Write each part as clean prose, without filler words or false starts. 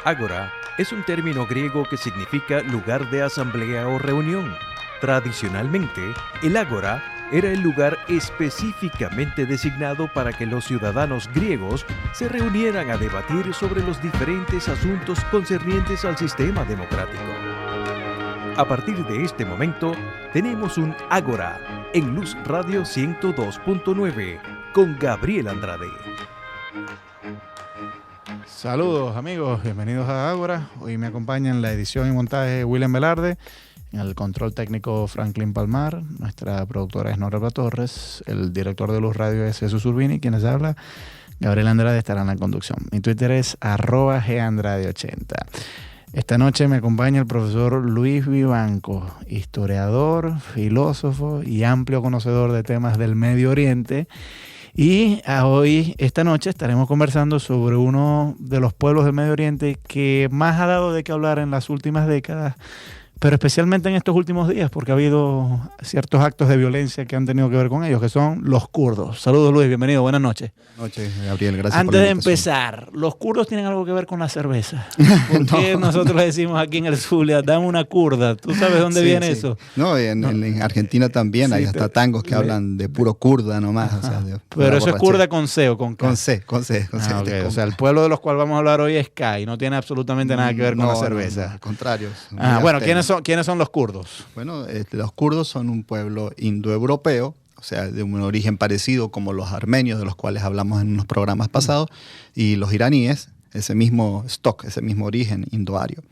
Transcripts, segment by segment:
Ágora es un término griego que significa lugar de asamblea o reunión. Tradicionalmente, el ágora era el lugar específicamente designado para que los ciudadanos griegos se reunieran a debatir sobre los diferentes asuntos concernientes al sistema democrático. A partir de este momento, tenemos un Ágora en Luz Radio 102.9 con Gabriel Andrade. Saludos amigos, bienvenidos a Ágora. Hoy me acompaña en la edición y montaje William Velarde, en el control técnico Franklin Palmar, nuestra productora es Norelva Torres, el director de Luz Radio es Jesús Urbini, quienes habla, Gabriel Andrade estará en la conducción. Mi Twitter es @gandrade80. Esta noche me acompaña el profesor Luis Vivanco, historiador, filósofo y amplio conocedor de temas del Medio Oriente. Y esta noche estaremos conversando sobre uno de los pueblos del Medio Oriente que más ha dado de qué hablar en las últimas décadas, pero especialmente en estos últimos días, porque ha habido ciertos actos de violencia que han tenido que ver con ellos, que son los kurdos. Saludos Luis, bienvenido, buenas noches. Buenas noches, Gabriel, gracias Antes por la de invitación. empezar, ¿los kurdos tienen algo que ver con la cerveza? ¿Por qué nosotros le decimos aquí en el Zulia, dame una kurda? ¿Tú sabes dónde viene eso? No, en Argentina también hay hasta tangos que hablan de puro kurda nomás. O sea, pero eso es kurda con C o con K. Con C. Okay. O sea, el pueblo de los cuales vamos a hablar hoy es K y no tiene absolutamente nada que ver con la cerveza. No, al contrario. Bueno, ¿quiénes son los kurdos? Bueno, los kurdos son un pueblo indoeuropeo, o sea, de un origen parecido como los armenios, de los cuales hablamos en unos programas pasados, y los iraníes, ese mismo stock, ese mismo origen indoario.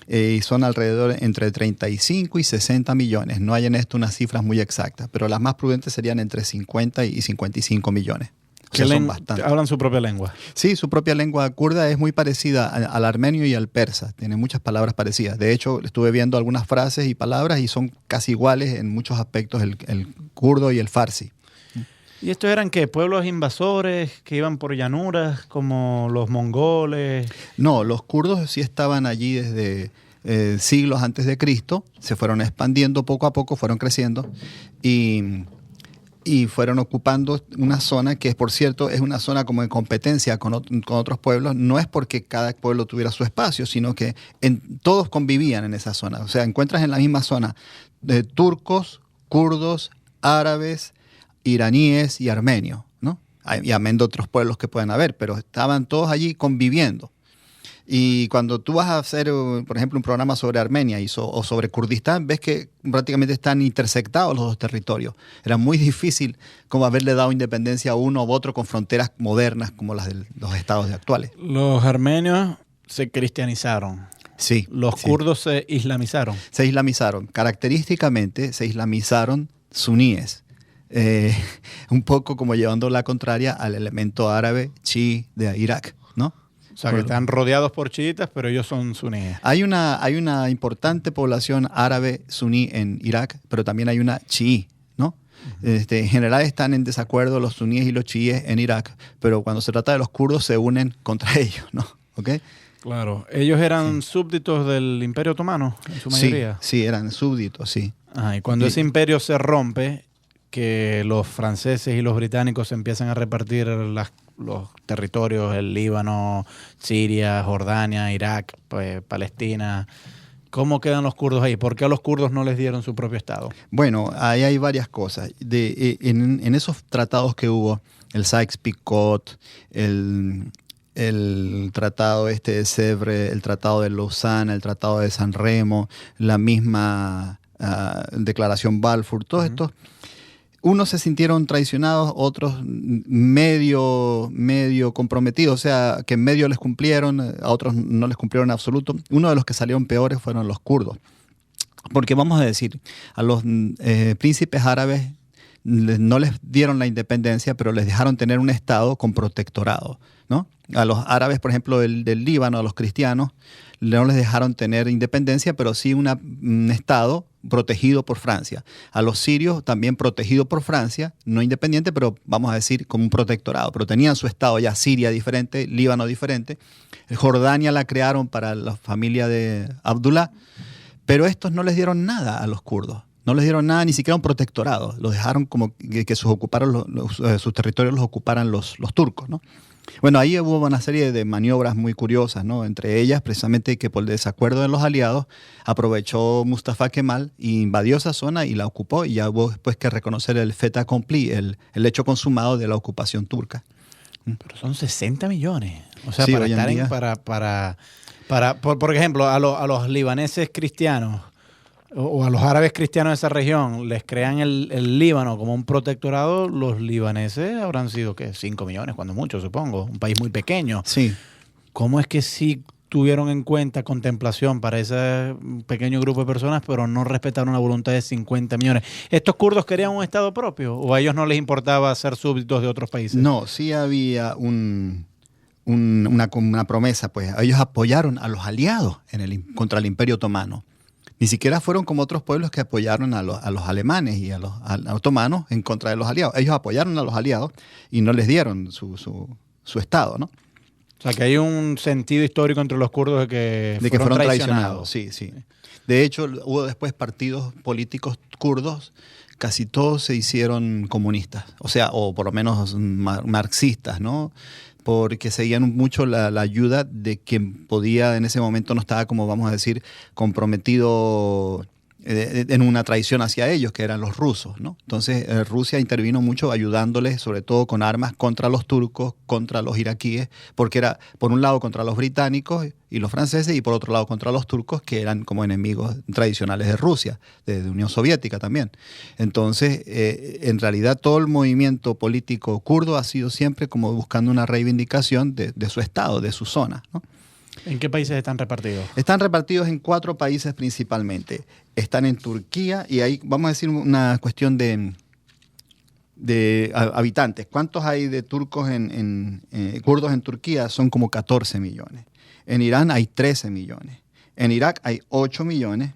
Y son alrededor entre 35 y 60 millones. No hay en esto unas cifras muy exactas, pero las más prudentes serían entre 50 y 55 millones. O sea, son bastantes. ¿Hablan su propia lengua? Sí, su propia lengua kurda es muy parecida al armenio y al persa. Tiene muchas palabras parecidas. De hecho, estuve viendo algunas frases y palabras y son casi iguales en muchos aspectos el kurdo y el farsi. ¿Y estos eran qué? ¿Pueblos invasores que iban por llanuras como los mongoles? No, los kurdos sí estaban allí desde siglos antes de Cristo. Se fueron expandiendo poco a poco, fueron creciendo y fueron ocupando una zona que, por cierto, es una zona como en competencia con otros pueblos. No es porque cada pueblo tuviera su espacio, sino que todos convivían en esa zona. O sea, encuentras en la misma zona de turcos, kurdos, árabes, iraníes y armenios, ¿no? Y amén de otros pueblos que pueden haber, pero estaban todos allí conviviendo. Y cuando tú vas a hacer, por ejemplo, un programa sobre Armenia o sobre Kurdistán, ves que prácticamente están intersectados los dos territorios. Era muy difícil como haberle dado independencia a uno u otro con fronteras modernas como las de los estados actuales. Los armenios se cristianizaron. Sí. Los kurdos se islamizaron. Se islamizaron. Característicamente se islamizaron suníes. Un poco como llevando la contraria al elemento árabe chií de Irak, ¿no? O sea, que están rodeados por chiitas, pero ellos son suníes. Hay una importante población árabe suní en Irak, pero también hay una chií, ¿no? En general están en desacuerdo los suníes y los chiíes en Irak, pero cuando se trata de los kurdos se unen contra ellos, ¿no? ¿Ok? Claro. Ellos eran súbditos del Imperio Otomano, en su mayoría. Sí, eran súbditos, sí. Y cuando ese imperio se rompe, que los franceses y los británicos empiezan a repartir los territorios, el Líbano, Siria, Jordania, Irak, pues, Palestina. ¿Cómo quedan los kurdos ahí? ¿Por qué a los kurdos no les dieron su propio estado? Bueno, ahí hay varias cosas. En esos tratados que hubo, el Sykes-Picot, el tratado de Sèvres, el tratado de Lausana, el tratado de San Remo, la misma declaración Balfour, todos estos. Unos se sintieron traicionados, otros medio comprometidos, o sea, que en medio les cumplieron, a otros no les cumplieron en absoluto. Uno de los que salieron peores fueron los kurdos. Porque vamos a decir, a los príncipes árabes no les dieron la independencia, pero les dejaron tener un estado con protectorado, ¿no? A los árabes, por ejemplo, del Líbano, a los cristianos, no les dejaron tener independencia, pero sí un estado protegido por Francia. A los sirios también protegido por Francia, no independiente, pero vamos a decir como un protectorado. Pero tenían su estado ya, Siria diferente, Líbano diferente. Jordania la crearon para la familia de Abdullah, pero estos no les dieron nada a los kurdos. No les dieron nada, ni siquiera un protectorado. Los dejaron como que sus territorios los ocuparan los turcos, ¿no? Bueno, ahí hubo una serie de maniobras muy curiosas, ¿no? Entre ellas, precisamente, que por el desacuerdo de los aliados, aprovechó Mustafa Kemal e invadió esa zona y la ocupó, y ya hubo después que reconocer el fait accompli, el hecho consumado de la ocupación turca. Pero son 60 millones. O sea, Sí, para hoy en estar día. por ejemplo, a los libaneses cristianos o a los árabes cristianos de esa región les crean el Líbano como un protectorado, los libaneses habrán sido, ¿qué? 5 millones, cuando mucho, supongo. Un país muy pequeño. Sí. ¿Cómo es que sí tuvieron en cuenta contemplación para ese pequeño grupo de personas, pero no respetaron la voluntad de 50 millones? ¿Estos kurdos querían un estado propio o a ellos no les importaba ser súbditos de otros países? No, sí había una promesa, pues ellos apoyaron a los aliados contra el Imperio Otomano. Ni siquiera fueron como otros pueblos que apoyaron a los alemanes y a los otomanos en contra de los aliados. Ellos apoyaron a los aliados y no les dieron su estado, ¿no? O sea, que hay un sentido histórico entre los kurdos de que fueron traicionados. Sí, sí. De hecho, hubo después partidos políticos kurdos, casi todos se hicieron comunistas, o sea, o por lo menos marxistas, ¿no? Porque seguían mucho la ayuda de quien podía, en ese momento no estaba, como vamos a decir, comprometido en una traición hacia ellos, que eran los rusos, ¿no? Entonces Rusia intervino mucho ayudándoles, sobre todo con armas, contra los turcos, contra los iraquíes, porque era por un lado contra los británicos y los franceses, y por otro lado contra los turcos, que eran como enemigos tradicionales de Rusia, de Unión Soviética también. Entonces, en realidad todo el movimiento político kurdo ha sido siempre como buscando una reivindicación de su estado, de su zona, ¿no? ¿En qué países están repartidos? Están repartidos en 4 países principalmente. Están en Turquía, y ahí vamos a decir una cuestión de habitantes. ¿Cuántos hay de turcos kurdos en Turquía? Son como 14 millones. En Irán hay 13 millones. En Irak hay 8 millones.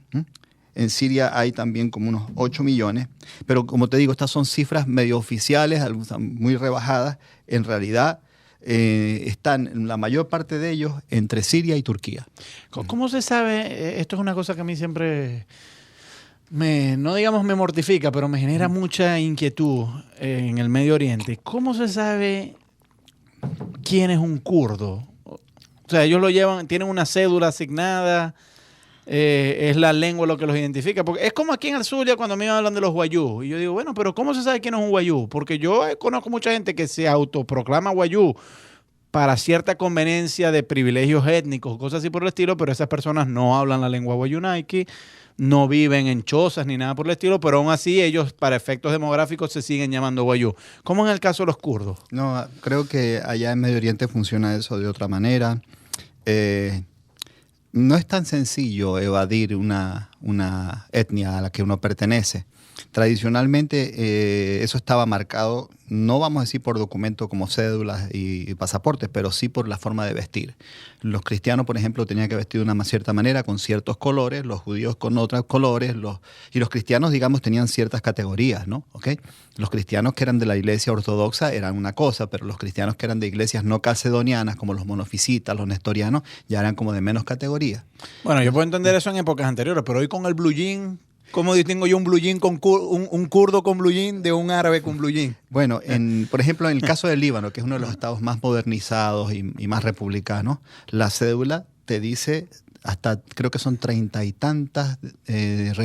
En Siria hay también como unos 8 millones. Pero como te digo, estas son cifras medio oficiales, muy rebajadas. En realidad están la mayor parte de ellos entre Siria y Turquía. ¿Cómo se sabe? Esto es una cosa que a mí siempre no digamos me mortifica, pero me genera mucha inquietud en el Medio Oriente. ¿Cómo se sabe quién es un kurdo? O sea, ellos lo llevan, tienen una cédula asignada, es la lengua lo que los identifica. Porque es como aquí en el Zulia cuando me hablan de los guayú. Y yo digo, bueno, pero ¿cómo se sabe quién es un guayú? Porque yo conozco mucha gente que se autoproclama guayú para cierta conveniencia de privilegios étnicos, cosas así por el estilo, pero esas personas no hablan la lengua guayunaiki, no viven en chozas ni nada por el estilo, pero aún así ellos, para efectos demográficos, se siguen llamando guayú. ¿Cómo en el caso de los kurdos? No, creo que allá en Medio Oriente funciona eso de otra manera. No es tan sencillo evadir una etnia a la que uno pertenece. Tradicionalmente eso estaba marcado, no vamos a decir por documento como cédulas y pasaportes, pero sí por la forma de vestir. Los cristianos, por ejemplo, tenían que vestir de una cierta manera, con ciertos colores, los judíos con otros colores, y los cristianos, digamos, tenían ciertas categorías, ¿no? ¿Okay? Los cristianos que eran de la iglesia ortodoxa eran una cosa, pero los cristianos que eran de iglesias no calcedonianas, como los monofisitas, los nestorianos, ya eran como de menos categoría. Bueno, yo puedo entender eso en épocas anteriores, pero hoy con el blue jean, ¿cómo distingo yo un blue jean con un kurdo con blue jean de un árabe con blue jean? Bueno, por ejemplo, en el caso del Líbano, que es uno de los estados más modernizados y más republicanos, la cédula te dice hasta, creo que son 30 y tantas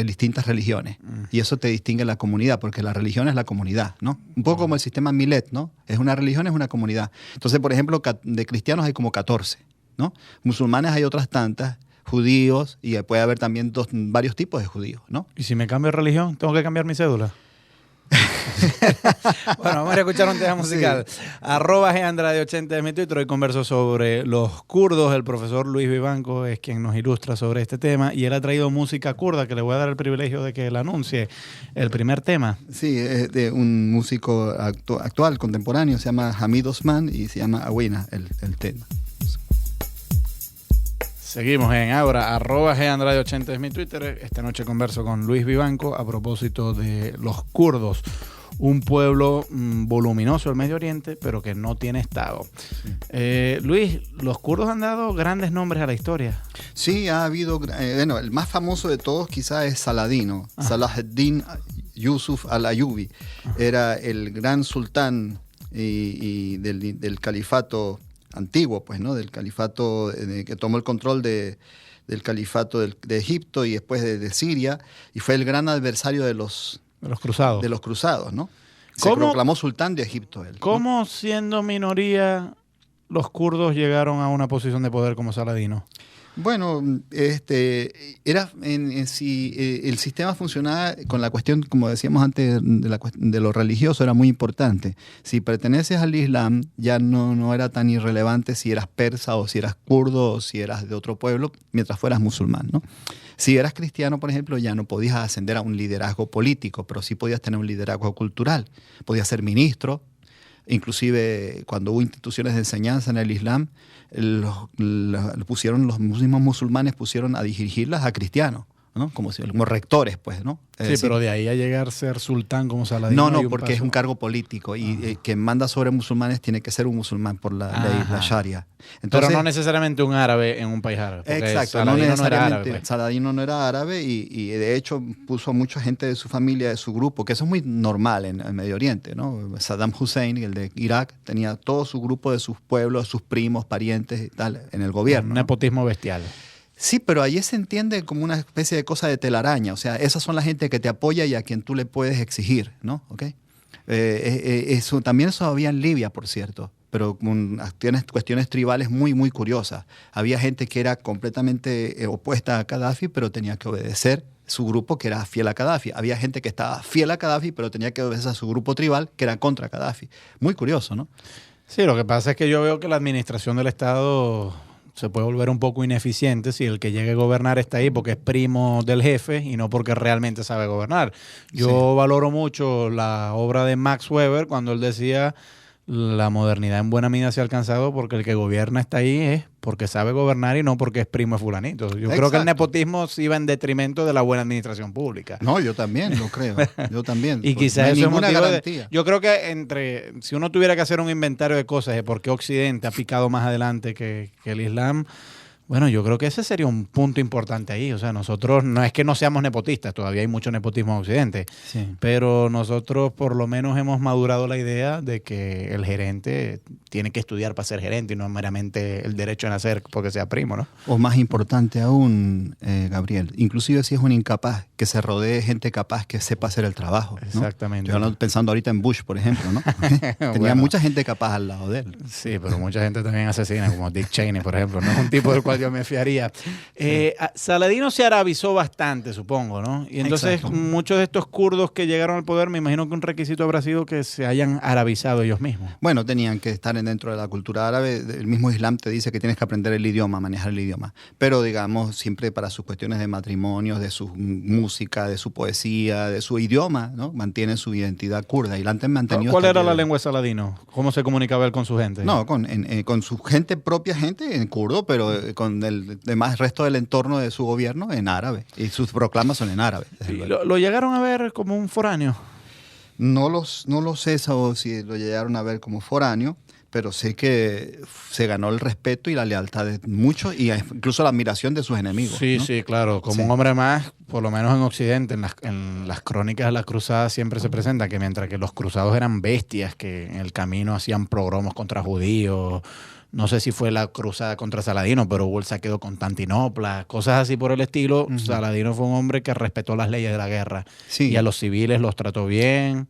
distintas religiones. Y eso te distingue la comunidad, porque la religión es la comunidad, ¿no? Un poco como el sistema Milet, ¿no? Es una religión, es una comunidad. Entonces, por ejemplo, de cristianos hay como 14, ¿no? Musulmanes hay otras tantas, judíos, y puede haber también varios tipos de judíos, ¿no? ¿Y si me cambio de religión, tengo que cambiar mi cédula? Bueno, vamos a escuchar un tema musical. Sí. @GAndrade80 es mi Twitter. Hoy converso sobre los kurdos. El profesor Luis Vivanco es quien nos ilustra sobre este tema, y él ha traído música kurda, que le voy a dar el privilegio de que él anuncie el primer tema. Sí, es de un músico actual, contemporáneo, se llama Hamid Osman, y se llama Awina el tema. Seguimos en Ágora, @GAndrade80 es mi Twitter. Esta noche converso con Luis Vivanco a propósito de los kurdos, un pueblo voluminoso del Medio Oriente, pero que no tiene estado. Sí. Luis, los kurdos han dado grandes nombres a la historia. Sí, ha habido, bueno, el más famoso de todos quizás es Saladino, Salahuddin Yusuf al-Ayubi. Era el gran sultán y del califato antiguo, pues, ¿no? Del califato que tomó el control del califato de Egipto y después de Siria, y fue el gran adversario de los cruzados. De los cruzados, ¿no? Se proclamó sultán de Egipto él, ¿no? ¿Cómo, siendo minoría, los kurdos llegaron a una posición de poder como Saladino? Bueno, el sistema funcionaba con la cuestión, como decíamos antes, de lo religioso, era muy importante. Si perteneces al Islam, ya no era tan irrelevante si eras persa o si eras kurdo o si eras de otro pueblo, mientras fueras musulmán, ¿no? Si eras cristiano, por ejemplo, ya no podías ascender a un liderazgo político, pero sí podías tener un liderazgo cultural. Podías ser ministro. Inclusive cuando hubo instituciones de enseñanza en el Islam, los mismos musulmanes pusieron a dirigirlas a cristianos, ¿no? Como rectores, pues, ¿no? Sí, pero de ahí a llegar a ser sultán como Saladino. No, porque es un cargo político y quien manda sobre musulmanes tiene que ser un musulmán por la ley, la Sharia. Entonces, pero no necesariamente un árabe en un país árabe. Exacto, no necesariamente. Saladino no era árabe y de hecho puso a mucha gente de su familia, de su grupo, que eso es muy normal en el Medio Oriente, ¿no? Saddam Hussein, el de Irak, tenía todo su grupo de sus pueblos, sus primos, parientes y tal en el gobierno. Un nepotismo bestial. Sí, pero ahí se entiende como una especie de cosa de telaraña. O sea, esas son la gente que te apoya y a quien tú le puedes exigir, ¿no? ¿Okay? También eso había en Libia, por cierto, pero con cuestiones tribales muy, muy curiosas. Había gente que era completamente opuesta a Gaddafi, pero tenía que obedecer su grupo que era fiel a Gaddafi. Había gente que estaba fiel a Gaddafi, pero tenía que obedecer a su grupo tribal que era contra Gaddafi. Muy curioso, ¿no? Sí, lo que pasa es que yo veo que la administración del Estado se puede volver un poco ineficiente si el que llegue a gobernar está ahí porque es primo del jefe y no porque realmente sabe gobernar. Yo valoro mucho la obra de Max Weber cuando él decía la modernidad en buena medida se ha alcanzado porque el que gobierna está ahí es porque sabe gobernar y no porque es primo de fulanito. Yo creo que el nepotismo sí iba en detrimento de la buena administración pública. No, yo también lo creo. Yo también. Y quizás eso es motivo yo creo que si uno tuviera que hacer un inventario de cosas de por qué Occidente ha picado más adelante que el Islam, bueno, yo creo que ese sería un punto importante ahí. O sea, nosotros no es que no seamos nepotistas, todavía hay mucho nepotismo en Occidente, sí, pero nosotros por lo menos hemos madurado la idea de que el gerente tiene que estudiar para ser gerente y no meramente el derecho a nacer porque sea primo, ¿no? O más importante aún, Gabriel, inclusive si es un incapaz, que se rodee de gente capaz que sepa hacer el trabajo, ¿no? Exactamente. Yo ando pensando ahorita en Bush, por ejemplo, ¿no? Tenía mucha gente capaz al lado de él. Sí, pero mucha gente también asesina, como Dick Cheney, por ejemplo, no es un tipo del cual yo me fiaría. Saladino se arabizó bastante, supongo, ¿no? Y entonces exacto, muchos de estos kurdos que llegaron al poder, me imagino que un requisito habrá sido que se hayan arabizado ellos mismos. Bueno, tenían que estar dentro de la cultura árabe. El mismo Islam te dice que tienes que aprender el idioma, manejar el idioma. Pero, digamos, siempre para sus cuestiones de matrimonios, de su música, de su poesía, de su idioma, ¿no? Mantienen su identidad kurda y la han mantenido. ¿Cuál era la lengua de Saladino? ¿Cómo se comunicaba él con su gente? No, con su gente, propia gente en kurdo, pero con el demás resto del entorno de su gobierno en árabe. Y sus proclamas son en árabe. ¿Lo llegaron a ver como un foráneo? No lo sé si lo llegaron a ver como foráneo, pero sé que se ganó el respeto y la lealtad de muchos y incluso la admiración de sus enemigos. Sí, ¿no? Sí, claro. Como un hombre más, por lo menos en Occidente, en las crónicas de las cruzadas siempre se presenta que mientras que los cruzados eran bestias que en el camino hacían pogromos contra judíos. No sé si fue la cruzada contra Saladino, pero hubo el saqueo de Constantinopla, cosas así por el estilo. Saladino fue un hombre que respetó las leyes de la guerra. Sí. Y a los civiles los trató bien.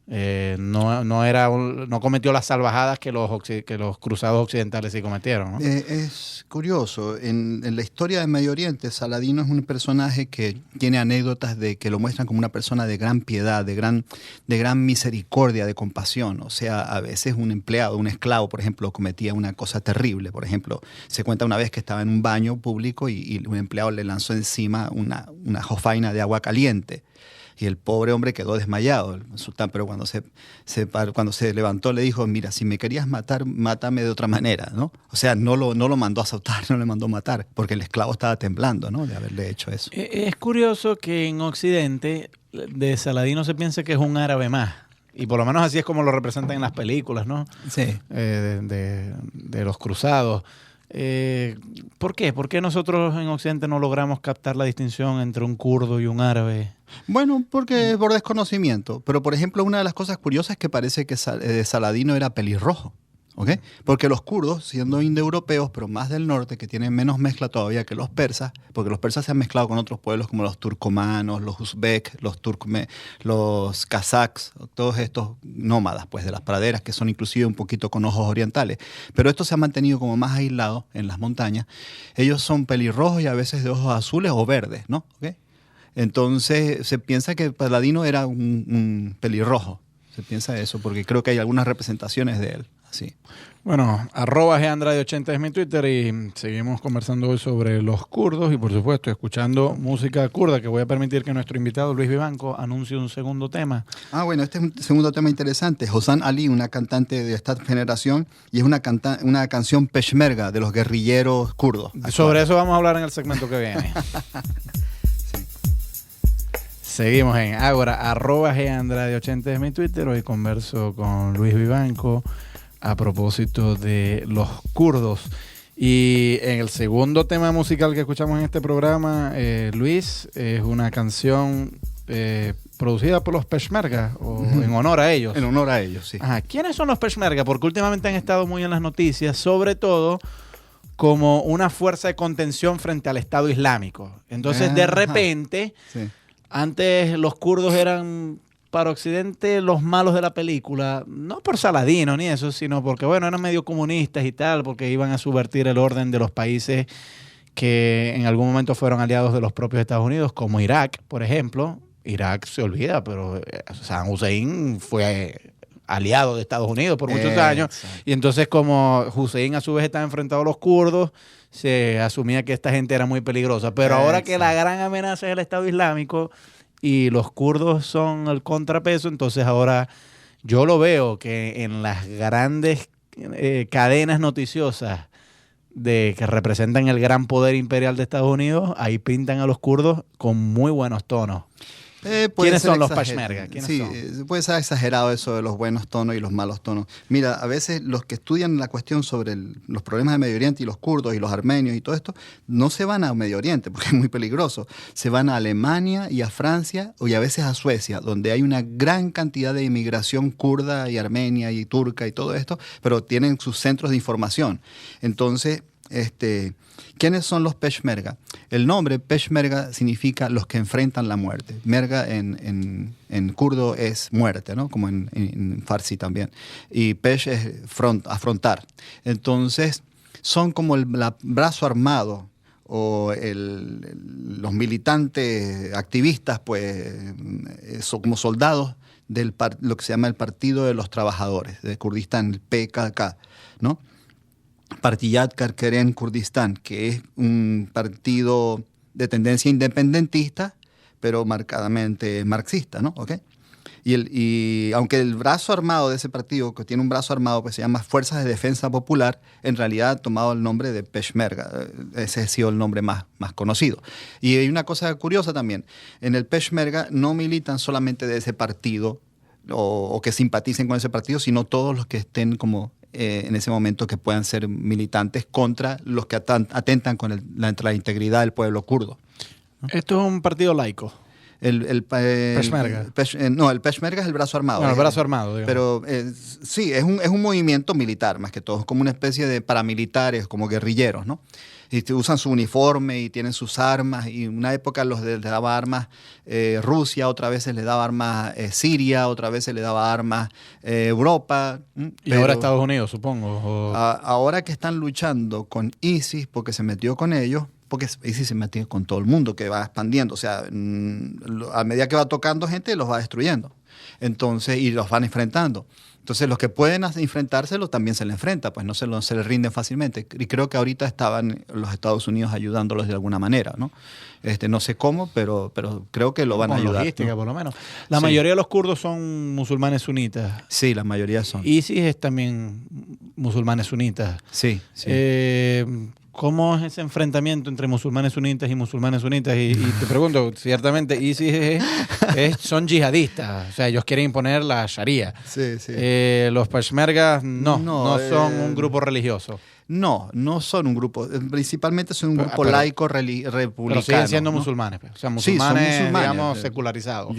No cometió las salvajadas que los cruzados occidentales sí cometieron, ¿no? Es curioso. En la historia del Medio Oriente, Saladino es un personaje que tiene anécdotas de que lo muestran como una persona de gran piedad, de gran misericordia, de compasión. O sea, a veces un empleado, un esclavo, por ejemplo, cometía una cosa terrible. Por ejemplo, se cuenta una vez que estaba en un baño público y un empleado le lanzó encima una jofaina de agua caliente. Y el pobre hombre quedó desmayado, el sultán, pero cuando se levantó le dijo, mira, si me querías matar, mátame de otra manera, ¿no? O sea, no lo mandó a azotar, no le mandó matar, porque el esclavo estaba temblando, ¿no? De haberle hecho eso. Es curioso que en Occidente de Saladino se piense que es un árabe más. Y por lo menos así es como lo representan en las películas, ¿no? Sí. De los cruzados. ¿Por qué? ¿Por qué nosotros en Occidente no logramos captar la distinción entre un kurdo y un árabe? Bueno, porque es por desconocimiento. Pero, por ejemplo, una de las cosas curiosas es que parece que Saladino era pelirrojo. ¿Ok? Porque los kurdos, siendo indoeuropeos, pero más del norte, que tienen menos mezcla todavía que los persas, porque los persas se han mezclado con otros pueblos como los turcomanos, los uzbek, los kazaks, todos estos nómadas pues, de las praderas, que son inclusive un poquito con ojos orientales. Pero estos se han mantenido como más aislados en las montañas. Ellos son pelirrojos y a veces de ojos azules o verdes, ¿no? ¿Ok? Entonces se piensa que Saladino era un pelirrojo. Se piensa eso, porque creo que hay algunas representaciones de él. Sí. Bueno, @GAndrade80 es mi Twitter y seguimos conversando hoy sobre los kurdos y por supuesto escuchando música kurda, que voy a permitir que nuestro invitado Luis Vivanco anuncie un segundo tema. Bueno, este es un segundo tema interesante. Hosan Ali, una cantante de esta generación, y es una canción peshmerga de los guerrilleros kurdos. Sobre eso vamos a hablar en el segmento que viene. Seguimos en Ágora, @GAndrade80 es mi Twitter. Hoy converso con Luis Vivanco a propósito de los kurdos. Y en el segundo tema musical que escuchamos en este programa, Luis, es una canción producida por los Peshmerga, o en honor a ellos. En honor a ellos, sí. Ajá. ¿Quiénes son los Peshmerga? Porque últimamente han estado muy en las noticias, sobre todo como una fuerza de contención frente al Estado Islámico. Entonces, de repente, sí. Antes los kurdos eran para Occidente los malos de la película, no por Saladino ni eso, sino porque, bueno, eran medio comunistas y tal, porque iban a subvertir el orden de los países que en algún momento fueron aliados de los propios Estados Unidos, como Irak, por ejemplo. Irak se olvida, pero Saddam Hussein fue aliado de Estados Unidos por muchos años. Y entonces, como Hussein a su vez estaba enfrentado a los kurdos, se asumía que esta gente era muy peligrosa. Pero ahora que la gran amenaza es el Estado Islámico y los kurdos son el contrapeso, entonces ahora yo lo veo que en las grandes cadenas noticiosas que representan el gran poder imperial de Estados Unidos, ahí pintan a los kurdos con muy buenos tonos. ¿Quiénes son los Peshmerga? Sí, puede ser exagerado eso de los buenos tonos y los malos tonos. Mira, a veces los que estudian la cuestión sobre los problemas de Medio Oriente y los kurdos y los armenios y todo esto, no se van a Medio Oriente porque es muy peligroso. Se van a Alemania y a Francia y a veces a Suecia, donde hay una gran cantidad de inmigración kurda y armenia y turca y todo esto, pero tienen sus centros de información. Entonces, ¿quiénes son los Peshmerga? El nombre Peshmerga significa los que enfrentan la muerte. Merga en kurdo es muerte, ¿no? Como en farsi también. Y Pesh es afrontar. Entonces, son como el brazo armado o los militantes activistas, pues, son como soldados de lo que se llama el Partido de los Trabajadores de Kurdistán, el PKK, ¿no? Partiyat Karkeren Kurdistán, que es un partido de tendencia independentista, pero marcadamente marxista, ¿no? ¿Okay? Y aunque el brazo armado de ese partido, que tiene un brazo armado, pues se llama Fuerzas de Defensa Popular, en realidad ha tomado el nombre de Peshmerga. Ese ha sido el nombre más conocido. Y hay una cosa curiosa también. En el Peshmerga no militan solamente de ese partido o que simpaticen con ese partido, sino todos los que estén como en ese momento que puedan ser militantes contra los que atentan con la integridad del pueblo kurdo. Esto es un partido laico. Peshmerga. El Peshmerga es el brazo armado. Bueno, el brazo armado, digamos. Pero sí, es un movimiento militar más que todo. Es como una especie de paramilitares, como guerrilleros, ¿no? Y usan su uniforme y tienen sus armas. Y en una época les daba armas Rusia, otra vez les daba armas Siria, otra vez le daba armas Europa. Y ahora Estados Unidos, supongo. Ahora que están luchando con ISIS, porque se metió con ellos, porque ISIS se metió con todo el mundo, que va expandiendo. O sea, a medida que va tocando gente, los va destruyendo. Entonces, y los van enfrentando. Entonces, los que pueden enfrentárselos también se les enfrenta, pues no se les rinden fácilmente. Y creo que ahorita estaban los Estados Unidos ayudándolos de alguna manera, ¿no? No sé cómo, pero creo que lo van a ayudar. Logística, ¿no? Por lo menos. La mayoría de los kurdos son musulmanes sunitas. Sí, la mayoría son. ISIS es también musulmanes sunitas. Sí. ¿Cómo es ese enfrentamiento entre musulmanes sunitas y musulmanes sunitas? Y te pregunto, ciertamente ISIS son yihadistas, o sea, ellos quieren imponer la sharia. Sí. Los Peshmergas no son un grupo religioso. No son un grupo, principalmente son un grupo Pero- laico republicano. Pero siguen siendo ¿no? musulmanes, pues. O sea, Sí, son musulmanes, musulmanes. digamos, secularizados.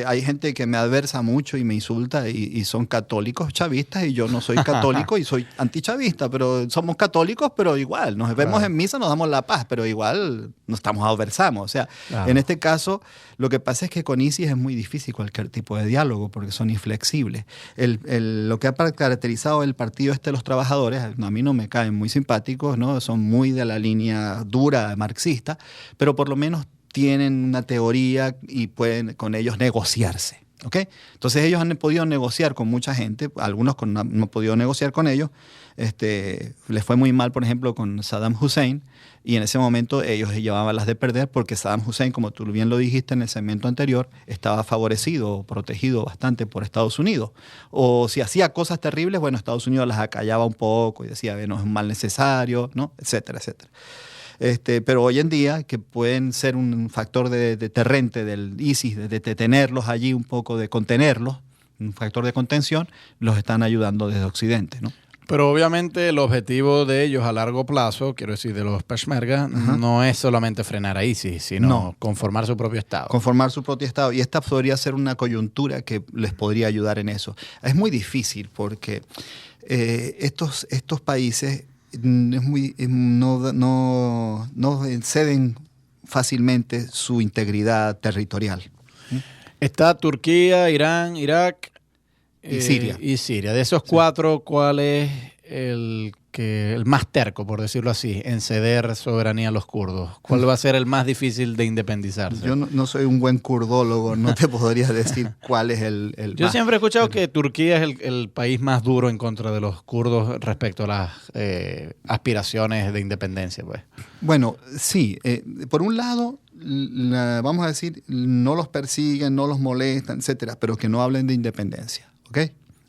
Hay gente que me adversa mucho y me insulta y son católicos chavistas y yo no soy católico y soy antichavista, pero somos católicos, pero igual, nos vemos Claro. en misa, nos damos la paz, pero igual nos adversamos. O sea, Claro. en este caso, lo que pasa es que con ISIS es muy difícil cualquier tipo de diálogo porque son inflexibles. Lo que ha caracterizado el partido de los trabajadores, a mí no me caen muy simpáticos, ¿no? Son muy de la línea dura marxista, pero por lo menos tienen una teoría y pueden con ellos negociarse. ¿Ok? Entonces ellos han podido negociar con mucha gente, algunos no han podido negociar con ellos. Les fue muy mal, por ejemplo, con Saddam Hussein, y en ese momento ellos llevaban las de perder porque Saddam Hussein, como tú bien lo dijiste en el segmento anterior, estaba favorecido o protegido bastante por Estados Unidos. O si hacía cosas terribles, bueno, Estados Unidos las acallaba un poco y decía, no es un mal necesario, ¿no? Etcétera, etcétera. Pero hoy en día, que pueden ser un factor de deterrente del ISIS, de detenerlos allí un poco, de contenerlos, un factor de contención, los están ayudando desde Occidente, ¿no? Pero obviamente el objetivo de ellos a largo plazo, quiero decir, de los Peshmerga, no es solamente frenar a ISIS, sino conformar su propio Estado. Conformar su propio Estado. Y esta podría ser una coyuntura que les podría ayudar en eso. Es muy difícil porque estos países no ceden fácilmente su integridad territorial. Está Turquía, Irán, Irak Y Siria. De esos cuatro, ¿cuál es el más terco, por decirlo así, en ceder soberanía a los kurdos? ¿Cuál va a ser el más difícil de independizarse? Yo no soy un buen kurdólogo, no te podría decir cuál es el Yo más. siempre he escuchado que Turquía es el país más duro en contra de los kurdos respecto a las aspiraciones de independencia, pues. Bueno, sí. Por un lado, vamos a decir, no los persiguen, no los molestan, etcétera, pero que no hablen de independencia, ¿ok?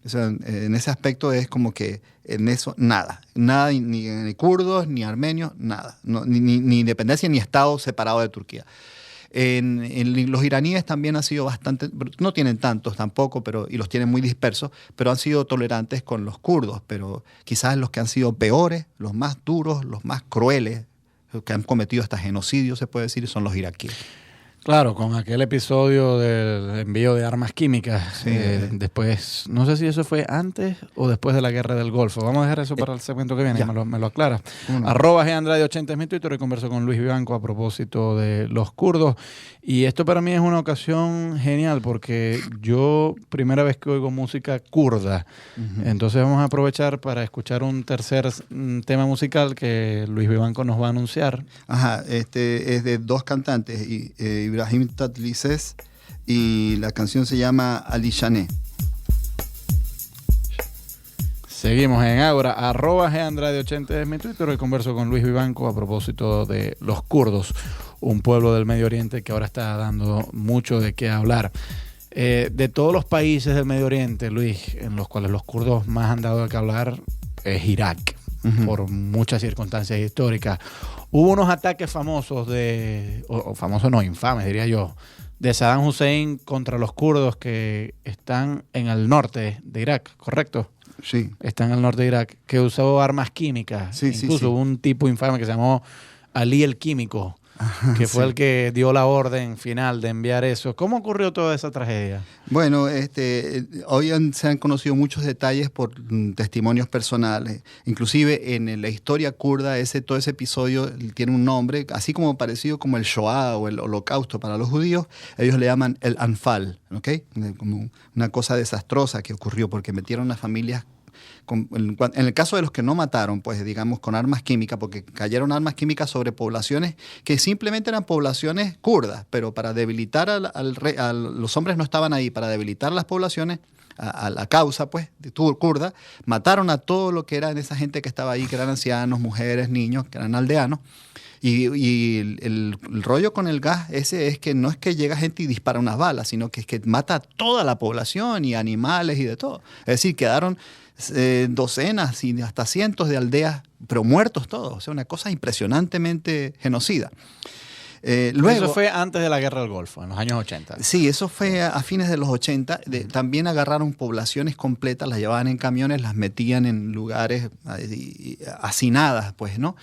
O sea, en ese aspecto es como que en eso nada, ni kurdos, ni armenios, nada, ni independencia, ni Estado separado de Turquía. Los iraníes también han sido bastante, no tienen tantos tampoco, y los tienen muy dispersos, pero han sido tolerantes con los kurdos, pero quizás los que han sido peores, los más duros, los más crueles, los que han cometido hasta genocidio, se puede decir, son los iraquíes. Claro, con aquel episodio del envío de armas químicas, Sí. después, no sé si eso fue antes o después de la guerra del Golfo. Vamos a dejar eso para el segmento que viene, ya. me lo aclara. No. @GAndrade80 es mi Twitter y converso con Luis Vivanco a propósito de los kurdos. Y esto para mí es una ocasión genial porque yo, primera vez que oigo música kurda, entonces vamos a aprovechar para escuchar un tercer tema musical que Luis Vivanco nos va a anunciar. Ajá, es de dos cantantes, Ibrahim Tatlises, y la canción se llama Ali Shané. Seguimos en Ágora, @GAndrade80 es mi Twitter y converso con Luis Vivanco a propósito de los kurdos, un pueblo del Medio Oriente que ahora está dando mucho de qué hablar. De todos los países del Medio Oriente, Luis, en los cuales los kurdos más han dado de qué hablar, es Irak, por muchas circunstancias históricas. Hubo unos ataques famosos famosos no, infames diría yo, de Saddam Hussein contra los kurdos que están en el norte de Irak, ¿correcto? Sí. Está en el norte de Irak, que usó armas químicas. Sí, Incluso sí. hubo un tipo infame que se llamó Ali el Químico, que fue el que dio la orden final de enviar eso. ¿Cómo ocurrió toda esa tragedia? Bueno, hoy se han conocido muchos detalles por testimonios personales. Inclusive en la historia kurda, todo ese episodio tiene un nombre, así como parecido como el Shoah o el Holocausto para los judíos, ellos le llaman el Anfal, ¿ok? Como una cosa desastrosa que ocurrió porque metieron a familias. En el caso de los que no mataron, pues digamos con armas químicas, porque cayeron armas químicas sobre poblaciones que simplemente eran poblaciones kurdas, pero para debilitar los hombres no estaban ahí, para debilitar las poblaciones, a la causa pues kurda, mataron a todo lo que eran esa gente que estaba ahí, que eran ancianos, mujeres, niños, que eran aldeanos. Y el rollo con el gas ese es que no es que llega gente y dispara unas balas, sino que es que mata a toda la población y animales y de todo. Es decir, quedaron docenas y hasta cientos de aldeas, pero muertos todos. O sea, una cosa impresionantemente genocida. Luego, eso fue antes de la Guerra del Golfo, en los años 80. Sí, eso fue a fines de los 80. También agarraron poblaciones completas, las llevaban en camiones, las metían en lugares hacinadas, pues, ¿no?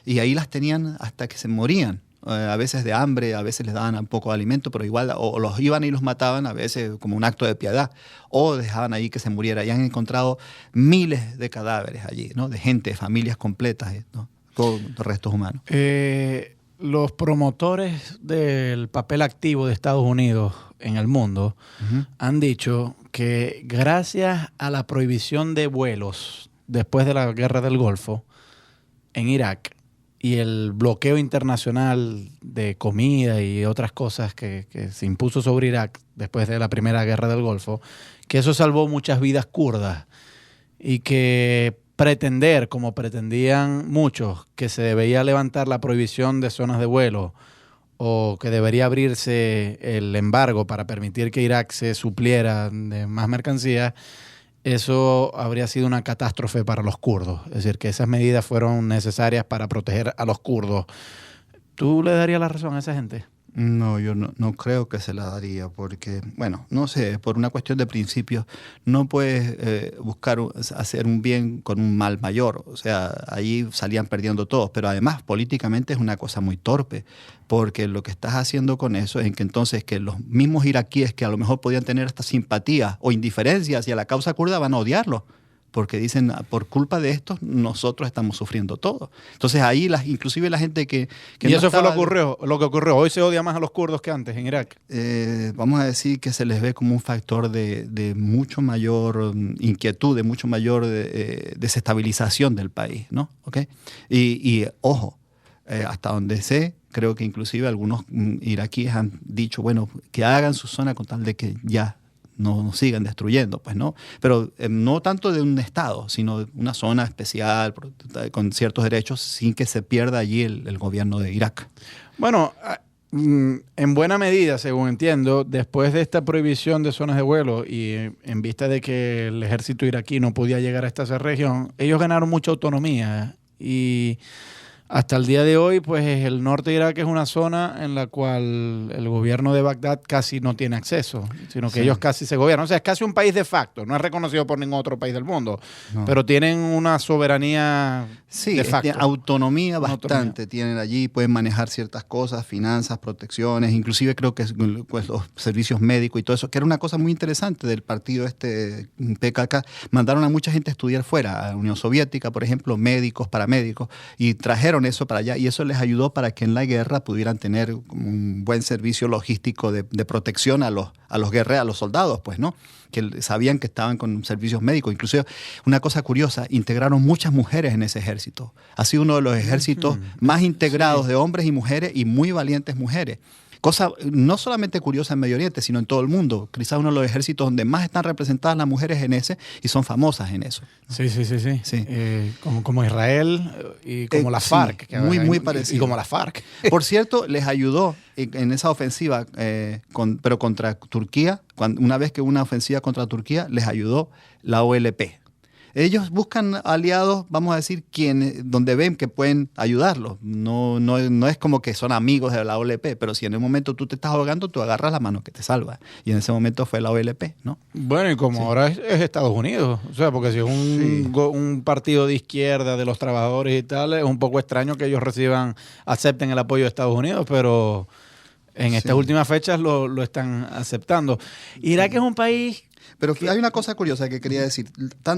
Y ahí las tenían hasta que se morían. A veces de hambre, a veces les daban un poco de alimento, pero igual o los iban y los mataban, a veces como un acto de piedad, o dejaban ahí que se muriera. Y han encontrado miles de cadáveres allí, ¿no? De gente, familias completas, ¿no? Con restos humanos. Los promotores del papel activo de Estados Unidos en el mundo han dicho que gracias a la prohibición de vuelos después de la Guerra del Golfo en Irak y el bloqueo internacional de comida y otras cosas que se impuso sobre Irak después de la primera Guerra del Golfo, que eso salvó muchas vidas kurdas y que pretender, como pretendían muchos, que se debería levantar la prohibición de zonas de vuelo o que debería abrirse el embargo para permitir que Irak se supliera de más mercancías, eso habría sido una catástrofe para los kurdos. Es decir, que esas medidas fueron necesarias para proteger a los kurdos. ¿Tú le darías la razón a esa gente? No, yo no creo que se la daría porque, bueno, no sé, por una cuestión de principios, no puedes buscar hacer un bien con un mal mayor. O sea, ahí salían perdiendo todos, pero además políticamente es una cosa muy torpe, porque lo que estás haciendo con eso es que entonces que los mismos iraquíes que a lo mejor podían tener esta simpatía o indiferencia hacia la causa kurda van a odiarlo. Porque dicen, por culpa de esto, nosotros estamos sufriendo todo. Entonces ahí, inclusive la gente que y no eso fue lo que ocurrió. Hoy se odia más a los kurdos que antes en Irak. Vamos a decir que se les ve como un factor de mucho mayor inquietud, de mucho mayor desestabilización del país, ¿no? ¿Okay? Y ojo, hasta donde sé, creo que inclusive algunos iraquíes han dicho, bueno, que hagan su zona con tal de que ya no nos sigan destruyendo, pues, ¿no? Pero no tanto de un estado, sino de una zona especial con ciertos derechos sin que se pierda allí el gobierno de Irak. Bueno, en buena medida, según entiendo, después de esta prohibición de zonas de vuelo y en vista de que el ejército iraquí no podía llegar hasta esa región, ellos ganaron mucha autonomía y hasta el día de hoy, pues el norte de Irak es una zona en la cual el gobierno de Bagdad casi no tiene acceso, sino que ellos casi se gobiernan. O sea, es casi un país de facto, no es reconocido por ningún otro país del mundo, pero tienen una soberanía de facto. Tienen autonomía bastante, tienen allí, pueden manejar ciertas cosas, finanzas, protecciones, inclusive creo que pues, los servicios médicos y todo eso, que era una cosa muy interesante del partido PKK. Mandaron a mucha gente a estudiar fuera, a la Unión Soviética, por ejemplo, médicos, paramédicos, y trajeron eso para allá y eso les ayudó para que en la guerra pudieran tener un buen servicio logístico de protección a los guerreros, a los soldados, pues, ¿no? Que sabían que estaban con servicios médicos. Inclusive, una cosa curiosa, integraron muchas mujeres en ese ejército. Ha sido uno de los ejércitos más integrados de hombres y mujeres y muy valientes mujeres. Cosa no solamente curiosa en Medio Oriente, sino en todo el mundo. Quizás uno de los ejércitos donde más están representadas las mujeres en ese y son famosas en eso. Sí. Como Israel y como la FARC. Sí, muy parecido. Y como la FARC. Por cierto, les ayudó en esa ofensiva, pero contra Turquía. Una vez que hubo una ofensiva contra Turquía, les ayudó la OLP. Ellos buscan aliados, vamos a decir, donde ven que pueden ayudarlos. No es como que son amigos de la OLP, pero si en un momento tú te estás ahogando, tú agarras la mano que te salva. Y en ese momento fue la OLP, ¿no? Bueno, y como ahora es Estados Unidos. O sea, porque si es un partido de izquierda de los trabajadores y tal, es un poco extraño que ellos acepten el apoyo de Estados Unidos, pero en estas últimas fechas lo están aceptando. Irak es un país... Pero hay una cosa curiosa que quería decir.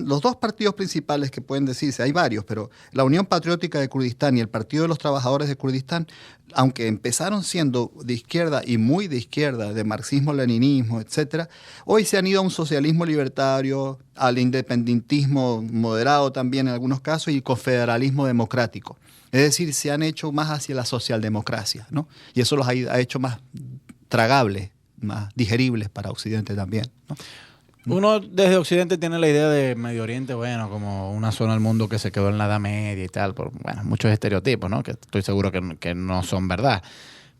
Los dos partidos principales que pueden decirse, hay varios, pero la Unión Patriótica de Kurdistán y el Partido de los Trabajadores de Kurdistán, aunque empezaron siendo de izquierda y muy de izquierda, de marxismo-leninismo, etcétera, hoy se han ido a un socialismo libertario, al independentismo moderado también en algunos casos y confederalismo democrático. Es decir, se han hecho más hacia la socialdemocracia, ¿no? Y eso los ha hecho más tragables, más digeribles para Occidente también, ¿no? Uno desde Occidente tiene la idea de Medio Oriente, bueno, como una zona del mundo que se quedó en la Edad Media y tal, por muchos estereotipos, ¿no? Que estoy seguro que no son verdad.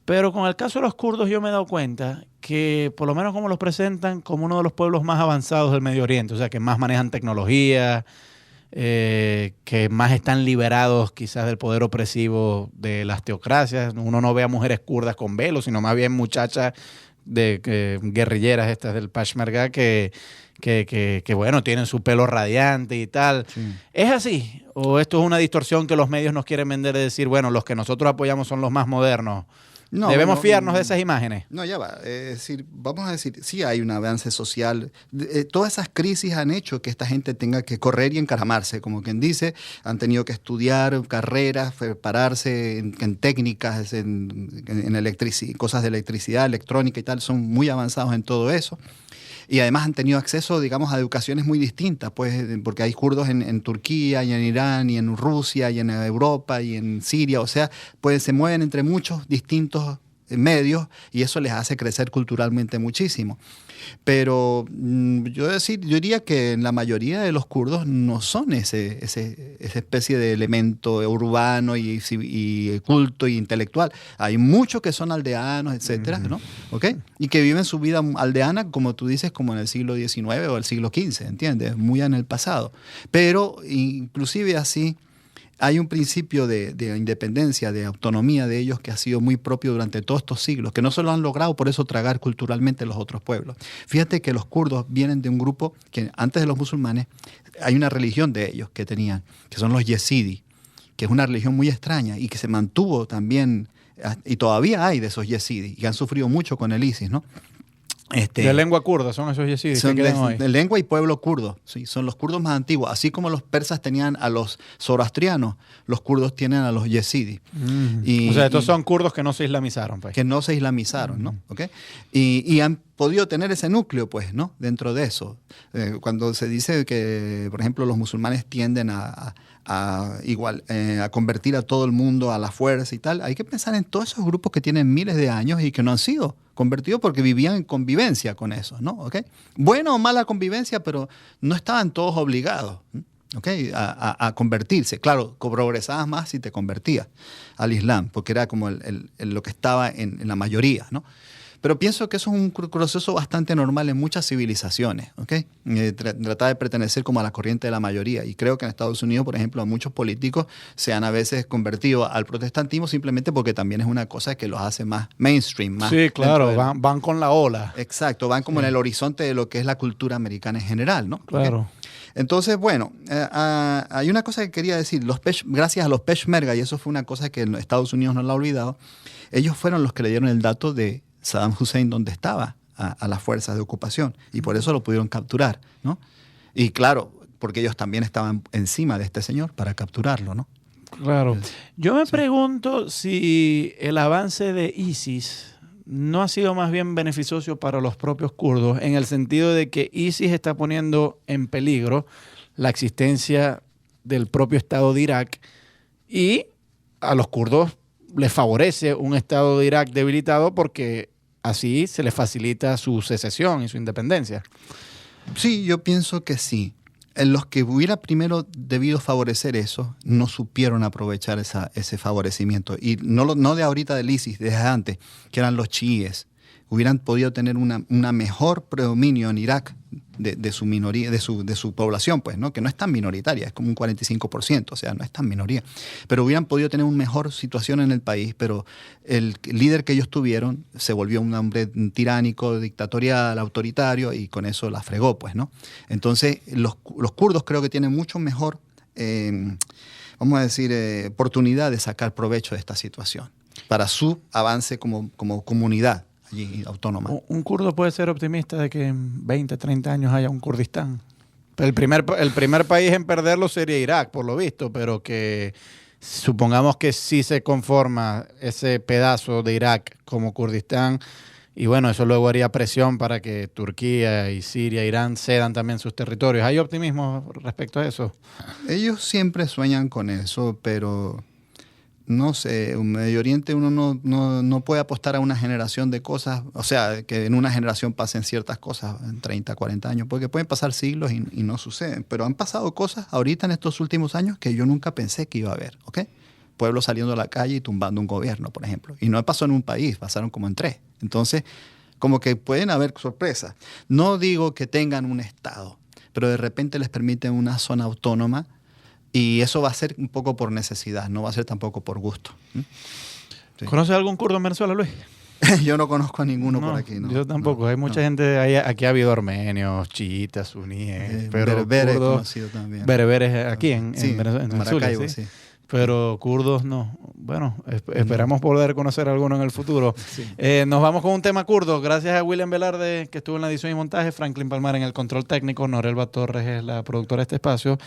Pero con el caso de los kurdos yo me he dado cuenta que, por lo menos como los presentan, como uno de los pueblos más avanzados del Medio Oriente, o sea, que más manejan tecnología, que más están liberados quizás del poder opresivo de las teocracias. Uno no ve a mujeres kurdas con velos, sino más bien muchachas guerrilleras estas del Peshmerga que bueno, tienen su pelo radiante y tal. Sí. ¿Es así? ¿O esto es una distorsión que los medios nos quieren vender de decir, bueno, los que nosotros apoyamos son los más modernos? No, ¿debemos fiarnos de esas imágenes? No, ya va. Vamos a decir, sí hay un avance social. Todas esas crisis han hecho que esta gente tenga que correr y encaramarse, como quien dice. Han tenido que estudiar carreras, prepararse en técnicas, en cosas de electricidad, electrónica y tal. Son muy avanzados en todo eso. Y además han tenido acceso, digamos, a educaciones muy distintas, pues, porque hay kurdos en Turquía, y en Irán, y en Rusia, y en Europa, y en Siria. O sea, pues se mueven entre muchos distintos medios y eso les hace crecer culturalmente muchísimo. Pero yo diría que en la mayoría de los kurdos no son esa especie de elemento urbano y culto y intelectual. Hay muchos que son aldeanos, etcétera, ¿no? ¿Okay? Y que viven su vida aldeana, como tú dices, como en el siglo XIX o el siglo XV, ¿entiendes? Muy en el pasado. Pero inclusive así hay un principio de independencia, de autonomía de ellos que ha sido muy propio durante todos estos siglos, que no se lo han logrado por eso tragar culturalmente los otros pueblos. Fíjate que los kurdos vienen de un grupo que antes de los musulmanes hay una religión de ellos que tenían, que son los yezidi, que es una religión muy extraña y que se mantuvo también, y todavía hay de esos yezidi, y han sufrido mucho con el ISIS, ¿no? De lengua kurda son esos yezidis. Son de lengua y pueblo kurdo, sí, son los kurdos más antiguos. Así como los persas tenían a los zoroastrianos, los kurdos tienen a los yezidis. O sea, estos son kurdos que no se islamizaron. Pues. Que no se islamizaron, ¿no? ¿Okay? Y han podido tener ese núcleo, pues, ¿no? Dentro de eso. Cuando se dice que, por ejemplo, los musulmanes tienden a convertir a todo el mundo a la fuerza y tal, hay que pensar en todos esos grupos que tienen miles de años y que no han sido convertidos porque vivían en convivencia con eso, ¿no? ¿Okay? Buena o mala convivencia, pero no estaban todos obligados, ¿okay? a convertirse. Claro, progresabas más si te convertías al Islam, porque era como lo que estaba en la mayoría, ¿no? Pero pienso que eso es un proceso bastante normal en muchas civilizaciones, ¿okay? Tratar de pertenecer como a la corriente de la mayoría. Y creo que en Estados Unidos, por ejemplo, muchos políticos se han a veces convertido al protestantismo simplemente porque también es una cosa que los hace más mainstream. Más sí, claro, van con la ola. Exacto, van como en el horizonte de lo que es la cultura americana en general, ¿no? Claro. ¿Okay? Entonces, bueno, hay una cosa que quería decir. Gracias a los Peshmerga, y eso fue una cosa que en Estados Unidos no la ha olvidado, ellos fueron los que le dieron el dato de Saddam Hussein donde estaba a las fuerzas de ocupación y por eso lo pudieron capturar, ¿no? Y claro, porque ellos también estaban encima de este señor para capturarlo, ¿no? Claro. Yo me pregunto si el avance de ISIS no ha sido más bien beneficioso para los propios kurdos en el sentido de que ISIS está poniendo en peligro la existencia del propio Estado de Irak y a los kurdos les favorece un Estado de Irak debilitado porque así se les facilita su secesión y su independencia. Sí, yo pienso que sí. En los que hubiera primero debido favorecer eso, no supieron aprovechar ese favorecimiento. Y no de ahorita del ISIS, desde antes, que eran los chiíes. Hubieran podido tener una mejor predominio en Irak de su minoría, de su población, pues, ¿no? Que no es tan minoritaria, es como un 45%, o sea, no es tan minoría. Pero hubieran podido tener una mejor situación en el país, pero el líder que ellos tuvieron se volvió un hombre tiránico, dictatorial, autoritario, y con eso la fregó, pues, ¿no? Entonces, los kurdos creo que tienen mucho mejor, vamos a decir, oportunidad de sacar provecho de esta situación para su avance como comunidad autónoma. Un kurdo puede ser optimista de que en 20, 30 años haya un Kurdistán. El primer país en perderlo sería Irak, por lo visto, pero que supongamos que sí se conforma ese pedazo de Irak como Kurdistán, y bueno, eso luego haría presión para que Turquía y Siria, Irán cedan también sus territorios. ¿Hay optimismo respecto a eso? Ellos siempre sueñan con eso, pero no sé, en Medio Oriente uno no puede apostar a una generación de cosas, o sea, que en una generación pasen ciertas cosas en 30, 40 años, porque pueden pasar siglos y no suceden. Pero han pasado cosas ahorita en estos últimos años que yo nunca pensé que iba a haber, ¿ok? Pueblos saliendo a la calle y tumbando un gobierno, por ejemplo. Y no pasó en un país, pasaron como en 3. Entonces, como que pueden haber sorpresas. No digo que tengan un Estado, pero de repente les permiten una zona autónoma Y eso va a ser un poco por necesidad, no va a ser tampoco por gusto. Sí. ¿Conoces algún kurdo en Venezuela, Luis? Yo no conozco a ninguno No, por aquí. No, yo tampoco. Hay mucha gente. Aquí ha habido armenios, chiitas, suníes, pero bereberes kurdos, conocido también. Bereberes aquí en Sí, Venezuela, en Maracaibo, Zulia, ¿sí? sí. Pero kurdos no. Bueno, esperamos poder conocer alguno en el futuro. Sí. Nos vamos con un tema kurdo. Gracias a William Velarde, que estuvo en la edición y montaje, Franklin Palmar en el control técnico, Norelba Torres es la productora de este espacio,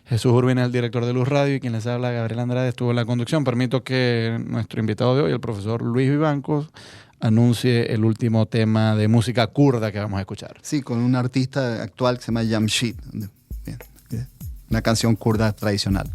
Jesús Urbina es el director de Luz Radio y quien les habla, Gabriel Andrade, estuvo en la conducción. Permito que nuestro invitado de hoy, el profesor Luis Vivancos, anuncie el último tema de música kurda que vamos a escuchar. Sí, con un artista actual que se llama Jamshid. Bien. Una canción kurda tradicional.